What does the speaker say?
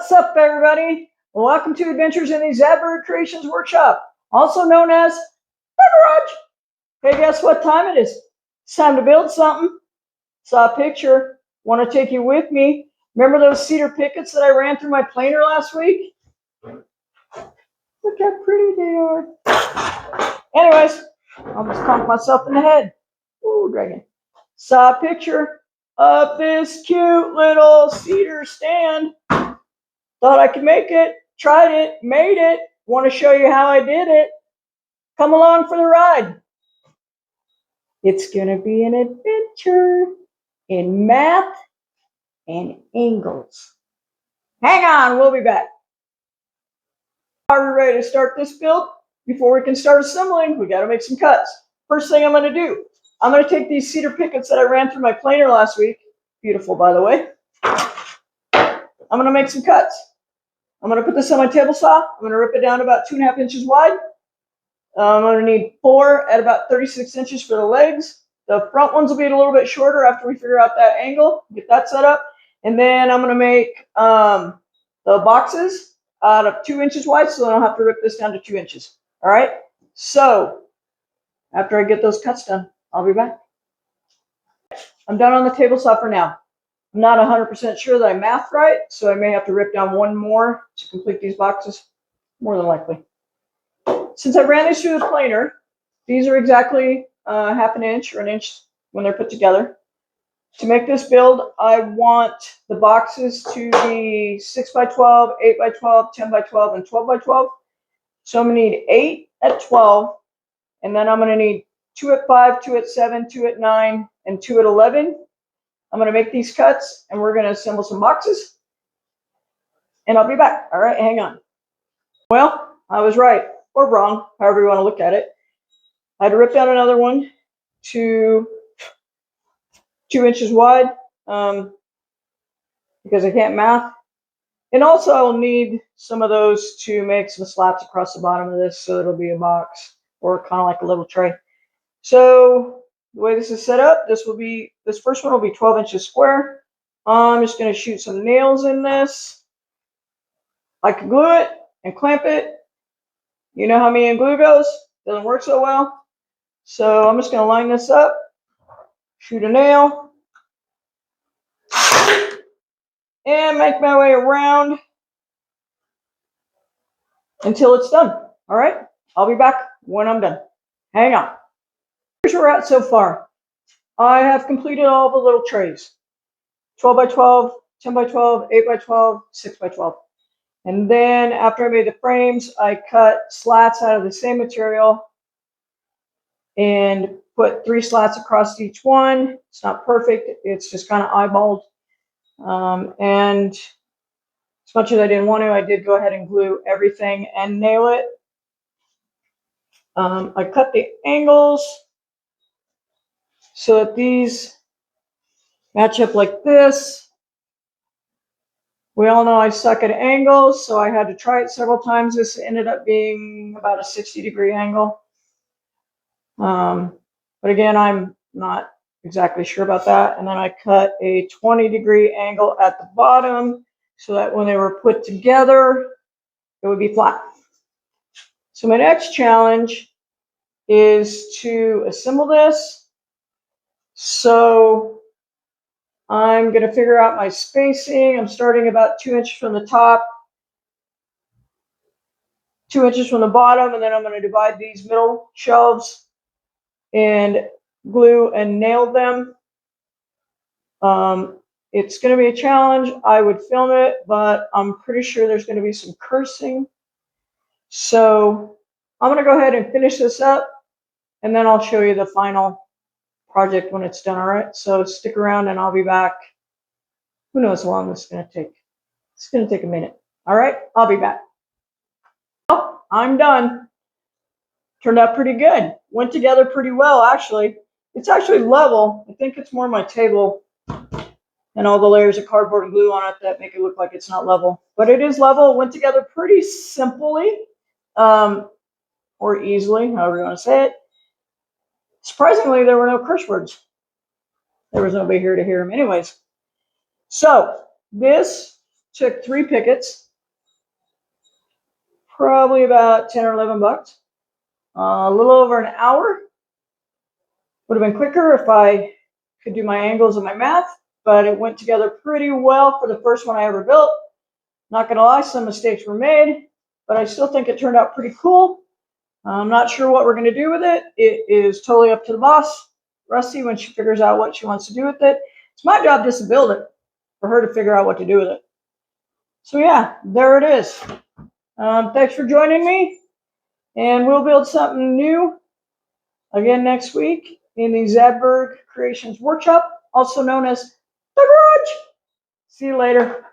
What's up, everybody? Welcome to Adventures in the Zadberg Creations Workshop, also known as the Garage. Hey, guess what time it is? It's time to build something. Saw a picture. Want to take you with me. Remember those cedar pickets that I ran through my planer last week? Look how pretty they are. Anyways, I almost conked myself in the head. Ooh, dragon. Saw a picture of this cute little cedar stand. Thought I could make it, tried it, made it. Want to show you how I did it. Come along for the ride. It's going to be an adventure in math and angles. Hang on, we'll be back. Are we ready to start this build? Before we can start assembling, we got to make some cuts. First thing I'm going to do, I'm going to take these cedar pickets that I ran through my planer last week. Beautiful, by the way. I'm going to make some cuts. I'm going to put this on my table saw. I'm going to rip it down about 2.5 inches wide. I'm going to need 4 at about 36 inches for the legs. The front ones will be a little bit shorter after we figure out that angle, get that set up. And then I'm going to make the boxes out of 2 inches wide, so I don't have to rip this down to 2 inches. All right. So after I get those cuts done, I'll be back. I'm done on the table saw for now. I'm not 100% sure that I mathed right, so I may have to rip down one more to complete these boxes, more than likely. Since I ran these through the planer, these are exactly 1/2 inch or an inch when they're put together. To make this build, I want the boxes to be 6 by 12, 8 by 12, 10 by 12, and 12 by 12. So I'm going to need 8 at 12, and then I'm going to need 2 at 5, 2 at 7, 2 at 9, and 2 at 11. I'm going to make these cuts, and we're going to assemble some boxes, and I'll be back. All right, hang on. Well, I was right, or wrong, however you want to look at it. I had to rip down another one to 2 inches wide because I can't math. And also I'll need some of those to make some slats across the bottom of this so it'll be a box or kind of like a little tray. So the way this is set up, this first one will be 12 inches square. I'm just going to shoot some nails in this. I can glue it and clamp it. You know how me and glue goes. Doesn't work so well. So I'm just going to line this up, shoot a nail, and make my way around until it's done. All right, I'll be back when I'm done. Hang on. Here's where we're at so far. I have completed all the little trays. 12 by 12, 10 by 12, 8 by 12, 6 by 12. And then after I made the frames, I cut slats out of the same material and put 3 slats across each one. It's not perfect. It's just kind of eyeballed. And as much as I didn't want to, I did go ahead and glue everything and nail it. I cut the angles so that these match up like this. We all know I suck at angles, so I had to try it several times. This ended up being about a 60-degree angle. But again, I'm not exactly sure about that. And then I cut a 20-degree angle at the bottom so that when they were put together, it would be flat. So my next challenge is to assemble this. So I'm going to figure out my spacing. I'm starting about 2 inches from the top, 2 inches from the bottom, and then I'm going to divide these middle shelves and glue and nail them. It's going to be a challenge. I would film it, but I'm pretty sure there's going to be some cursing. So I'm going to go ahead and finish this up, and then I'll show you the final project when it's done. All right, so stick around and I'll be back. Who knows how long this is going to take? It's going to take a minute. All right, I'll be back. Oh, I'm done. Turned out pretty good. Went together pretty well, actually. It's actually level. I think it's more my table and all the layers of cardboard and glue on it that make it look like it's not level. But it is level. It went together pretty simply, or easily, however you want to say it. Surprisingly, there were no curse words. There was nobody here to hear them anyways. So this took 3 pickets, probably about 10 or 11 bucks. A little over an hour. Would have been quicker if I could do my angles and my math, but it went together pretty well for the first one I ever built. Not gonna lie, some mistakes were made, but I still think it turned out pretty cool. I'm not sure what we're gonna do with it. It is totally up to the boss, Rusty, when she figures out what she wants to do with it. It's my job just to build it, for her to figure out what to do with it. So yeah, there it is. Thanks for joining me, and we'll build something new again next week in the Zadberg Creations Workshop, also known as the Garage. See you later.